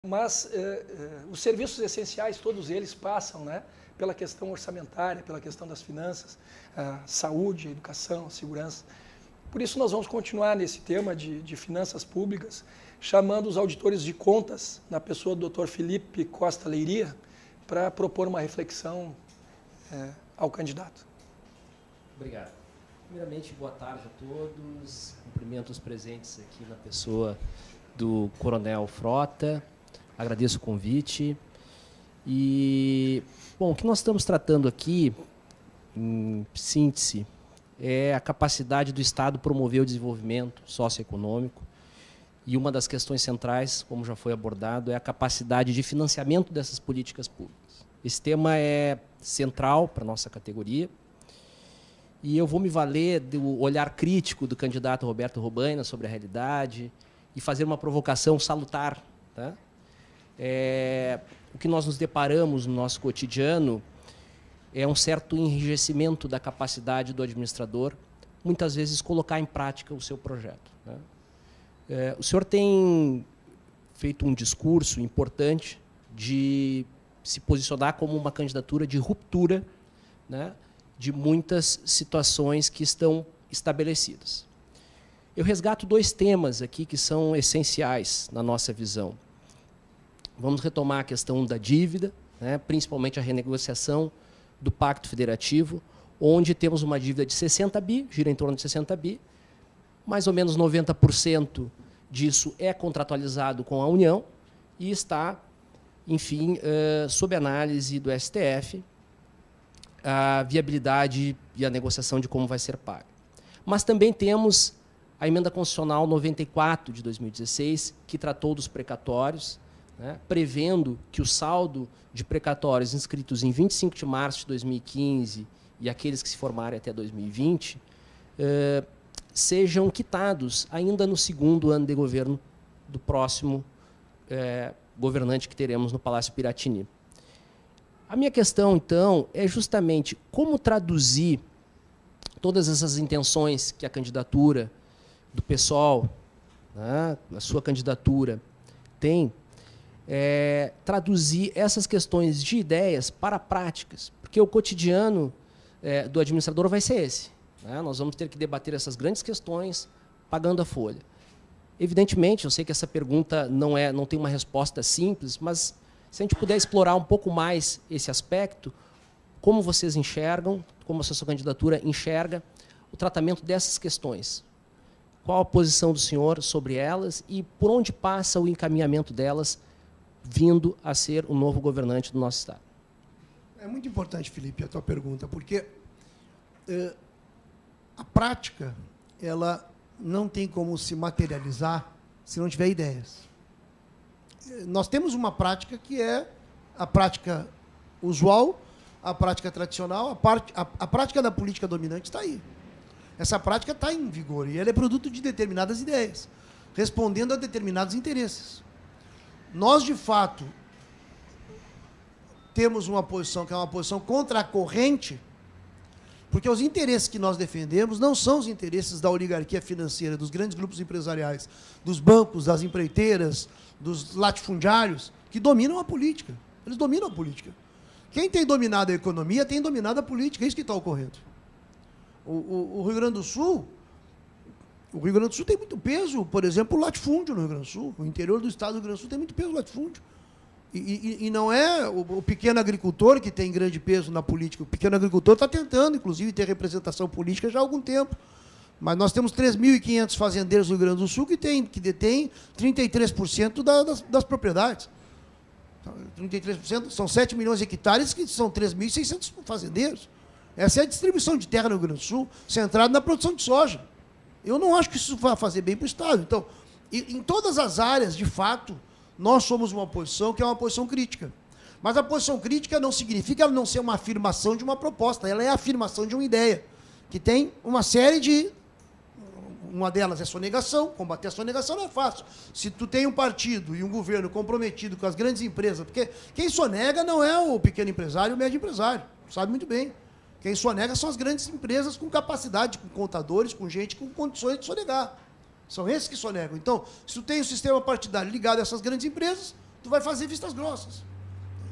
Mas os serviços essenciais, todos eles passam, né, pela questão orçamentária, pela questão das finanças, a saúde, a educação, a segurança. Por isso nós vamos continuar nesse tema de finanças públicas, chamando os auditores de contas, na pessoa do Dr. Felipe Costa Leiria, para propor uma reflexão ao candidato. Obrigado. Primeiramente, boa tarde a todos. Cumprimento os presentes aqui na pessoa do Coronel Frota. Agradeço o convite. E, bom, o que nós estamos tratando aqui, em síntese, é a capacidade do Estado promover o desenvolvimento socioeconômico. E uma das questões centrais, como já foi abordado, é a capacidade de financiamento dessas políticas públicas. Esse tema é central para a nossa categoria. E eu vou me valer do olhar crítico do candidato Roberto Robaina sobre a realidade e fazer uma provocação salutar. Tá? O que nós nos deparamos no nosso cotidiano é um certo enrijecimento da capacidade do administrador, muitas vezes, colocar em prática o seu projeto. Né? O senhor tem feito um discurso importante de se posicionar como uma candidatura de ruptura, né, de muitas situações que estão estabelecidas. Eu resgato dois temas aqui que são essenciais na nossa visão. Vamos retomar a questão da dívida, né, principalmente a renegociação do Pacto Federativo, onde temos uma dívida de 60 bi, gira em torno de 60 bi, mais ou menos 90% disso é contratualizado com a União e está, enfim, sob análise do STF, a viabilidade e a negociação de como vai ser pago. Mas também temos a Emenda Constitucional 94 de 2016, que tratou dos precatórios, né, prevendo que o saldo de precatórios inscritos em 25 de março de 2015 e aqueles que se formarem até 2020 sejam quitados ainda no segundo ano de governo do próximo governante que teremos no Palácio Piratini. A minha questão, então, é justamente como traduzir todas essas intenções que a candidatura do PSOL, né, a sua candidatura, tem, traduzir essas questões de ideias para práticas, porque o cotidiano do administrador vai ser esse. Né? Nós vamos ter que debater essas grandes questões pagando a folha. Evidentemente, eu sei que essa pergunta não tem uma resposta simples, mas se a gente puder explorar um pouco mais esse aspecto, como vocês enxergam, como a sua candidatura enxerga o tratamento dessas questões? Qual a posição do senhor sobre elas e por onde passa o encaminhamento delas vindo a ser o novo governante do nosso Estado? É muito importante, Felipe, a tua pergunta, porque a prática ela não tem como se materializar se não tiver ideias. Nós temos uma prática que é a prática usual, a prática tradicional, a prática da política dominante está aí. Essa prática está em vigor e ela é produto de determinadas ideias, respondendo a determinados interesses. Nós, de fato, temos uma posição que é uma posição contra a corrente, porque os interesses que nós defendemos não são os interesses da oligarquia financeira, dos grandes grupos empresariais, dos bancos, das empreiteiras, dos latifundiários, que dominam a política. Eles dominam a política. Quem tem dominado a economia tem dominado a política. É isso que está ocorrendo. O Rio Grande do Sul tem muito peso, por exemplo, o latifúndio no Rio Grande do Sul. O interior do estado do Rio Grande do Sul tem muito peso o latifúndio. E não é o pequeno agricultor que tem grande peso na política. O pequeno agricultor está tentando, inclusive, ter representação política já há algum tempo. Mas nós temos 3.500 fazendeiros no Rio Grande do Sul que detêm 33% das propriedades. 33% são 7 milhões de hectares, que são 3.600 fazendeiros. Essa é a distribuição de terra no Rio Grande do Sul, centrada na produção de soja. Eu não acho que isso vai fazer bem para o Estado. Então, em todas as áreas, de fato, nós somos uma posição que é uma posição crítica. Mas a posição crítica não significa ela não ser uma afirmação de uma proposta, ela é a afirmação de uma ideia, que tem uma série de... Uma delas é sonegação. Combater a sonegação não é fácil. Se tu tem um partido e um governo comprometido com as grandes empresas, porque quem sonega não é o pequeno empresário e o médio empresário, sabe muito bem. Quem sonega são as grandes empresas com capacidade, com contadores, com gente com condições de sonegar. São esses que sonegam. Então, se tu tem um sistema partidário ligado a essas grandes empresas, tu vai fazer vistas grossas.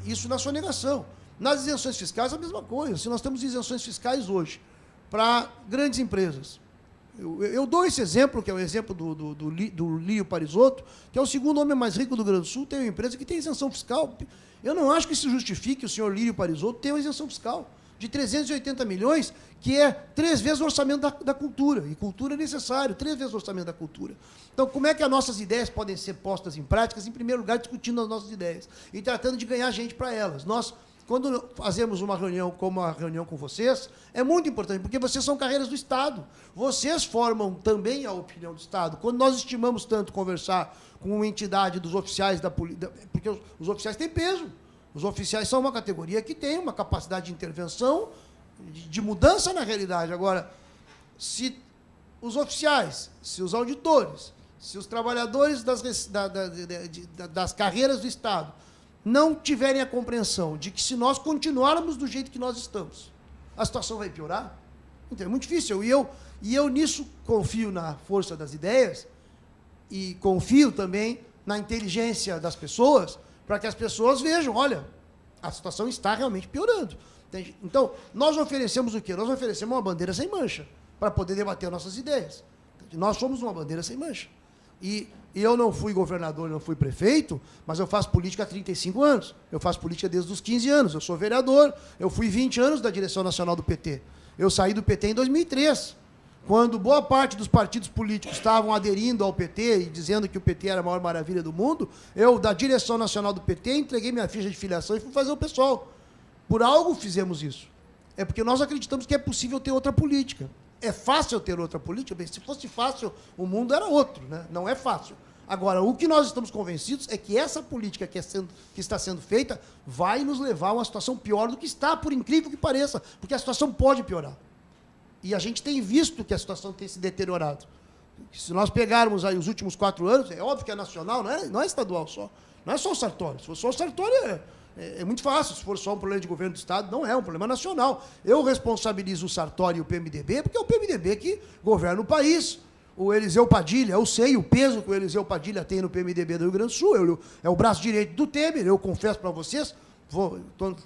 Isso na sonegação. Nas isenções fiscais, a mesma coisa. Se nós temos isenções fiscais hoje para grandes empresas, eu dou esse exemplo, que é o exemplo do Lírio Parisotto, que é o segundo homem mais rico do Rio Grande do Sul, tem uma empresa que tem isenção fiscal. Eu não acho que isso justifique o senhor Lírio Parisotto ter uma isenção fiscal de 380 milhões, que é 3 vezes o orçamento da cultura. E cultura é necessário, 3 vezes o orçamento da cultura. Então, como é que as nossas ideias podem ser postas em práticas? Em primeiro lugar, discutindo as nossas ideias e tratando de ganhar gente para elas. Nós, quando fazemos uma reunião como a reunião com vocês, é muito importante, porque vocês são carreiras do Estado. Vocês formam também a opinião do Estado. Quando nós estimamos tanto conversar com uma entidade dos oficiais da polícia, porque os oficiais têm peso. Os oficiais são uma categoria que tem uma capacidade de intervenção, de mudança na realidade. Agora, se os oficiais, se os auditores, se os trabalhadores das carreiras do Estado não tiverem a compreensão de que, se nós continuarmos do jeito que nós estamos, a situação vai piorar, então é muito difícil. E eu nisso confio na força das ideias e confio também na inteligência das pessoas, para que as pessoas vejam, olha, a situação está realmente piorando. Entende? Então, nós oferecemos o quê? Nós oferecemos uma bandeira sem mancha, para poder debater nossas ideias. Nós somos uma bandeira sem mancha. E eu não fui governador, não fui prefeito, mas eu faço política há 35 anos. Eu faço política desde os 15 anos. Eu sou vereador, eu fui 20 anos da direção nacional do PT. Eu saí do PT em 2003. Quando boa parte dos partidos políticos estavam aderindo ao PT e dizendo que o PT era a maior maravilha do mundo, eu, da direção nacional do PT, entreguei minha ficha de filiação e fui fazer o pessoal. Por algo fizemos isso. É porque nós acreditamos que é possível ter outra política. É fácil ter outra política? Bem, se fosse fácil, o mundo era outro, né? Não é fácil. Agora, o que nós estamos convencidos é que essa política que está sendo feita vai nos levar a uma situação pior do que está, por incrível que pareça, porque a situação pode piorar. E a gente tem visto que a situação tem se deteriorado. Se nós pegarmos aí os últimos 4 anos, é óbvio que é nacional, não é estadual só. Não é só o Sartori. Se for só o Sartori, é muito fácil. Se for só um problema de governo do Estado, não é um problema nacional. Eu responsabilizo o Sartori e o PMDB, porque é o PMDB que governa o país. O Eliseu Padilha, eu sei o peso que o Eliseu Padilha tem no PMDB do Rio Grande do Sul. É o braço direito do Temer, eu confesso para vocês.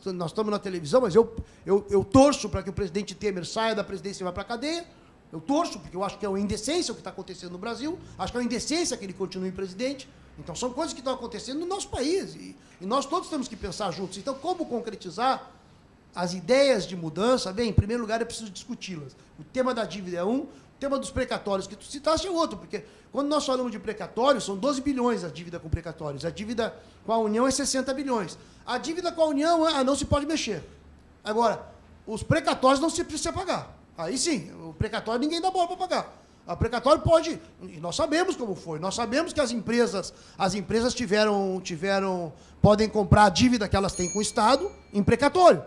Nós estamos na televisão, mas eu torço para que o presidente Temer saia da presidência e vá para a cadeia. Eu torço, porque eu acho que é uma indecência o que está acontecendo no Brasil. Acho que é uma indecência que ele continue presidente. Então, são coisas que estão acontecendo no nosso país. E nós todos temos que pensar juntos. Então, como concretizar as ideias de mudança? Bem, em primeiro lugar, é preciso discuti-las. O tema da dívida é um, o tema dos precatórios que tu citaste é outro, porque quando nós falamos de precatórios, são 12 bilhões a dívida com precatórios. A dívida com a União é 60 bilhões. A dívida com a União não se pode mexer. Agora, os precatórios não se precisa pagar. Aí sim, o precatório ninguém dá bola para pagar. O precatório pode, e nós sabemos como foi, nós sabemos que as empresas podem comprar a dívida que elas têm com o Estado em precatório,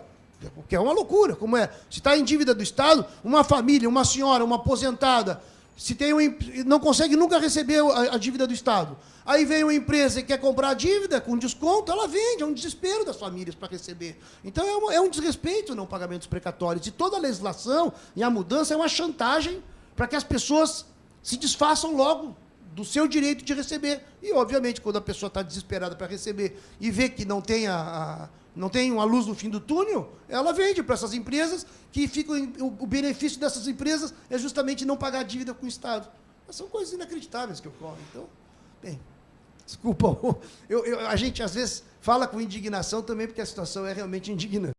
o que é uma loucura. Como é? Se está em dívida do Estado, uma família, uma senhora, uma aposentada, não consegue nunca receber a dívida do Estado. Aí vem uma empresa que quer comprar a dívida com desconto, ela vende, é um desespero das famílias para receber. Então é um desrespeito o não pagamento dos precatórios. E toda a legislação e a mudança é uma chantagem para que as pessoas se desfaçam logo do seu direito de receber. E, obviamente, quando a pessoa está desesperada para receber e vê que não tem uma luz no fim do túnel, ela vende para essas empresas, que o benefício dessas empresas é justamente não pagar a dívida com o Estado. Mas são coisas inacreditáveis que ocorrem. Então, bem, desculpa, a gente às vezes fala com indignação também, porque a situação é realmente indignante.